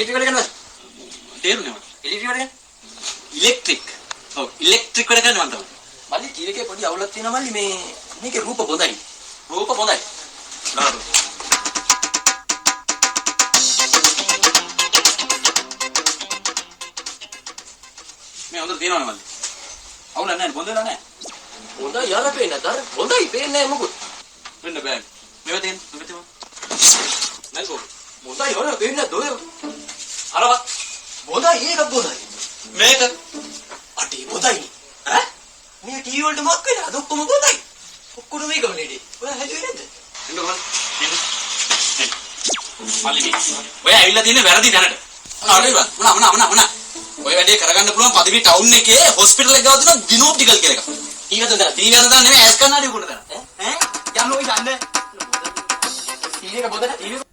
Electric වැඩ කරනවා. තේරුණේ මට. ඉලෙක්ට්‍රික් වැඩ කරනවා. ඉලෙක්ට්‍රික්. ඔව් ඉලෙක්ට්‍රික් වැඩ කරන්නේ මම තමයි. මල්ලි කීරකේ පොඩි අවුලක් තියෙනවා මල්ලි මේකේ රූප බොඳයි. රූප බොඳයි. නාඩු. මේ හොඳට තියෙනවනේ මල්ලි. අවුල නැහැ බොඳ වෙලා නැහැ. බොඳයි යාර පේන්නේ නැතර. බොඳයි පේන්නේ නැහැ මොකුත්. වෙන්න බෑ. මේවා තියෙන නැල්කෝ. බොඳයි යාර පේන්නේ නැද්ද ඔය? අරවත් බොඳයි ඒකත් බොඳයි. මේක අටි බොඳයි. ඈ? මේ ටීවී වලට මොකක් වෙලා? අද ඔක්කොම බොඳයි. ඔක්කොම මේකම නේද? ඔය හැදුවේ නැද්ද? එන්න කොහොමද? මල්ලි මේ. ඔය ඇවිල්ලා තියෙන්නේ වැරදි තැනට. අනේ මොනා. ඔය වැඩේ කරගන්න පුළුවන් පදිවි ටවුන් එකේ හොස්පිටල් එක ගාව තියෙන දිනෝප්ටිකල් කියලා එකක්. ටීවී හදන නෙමෙයි ඇස් කන්නාඩි උකුණ දාන. ඈ? යන්න ඔය යන්න. ටීවී එක බොඳයි. ටීවී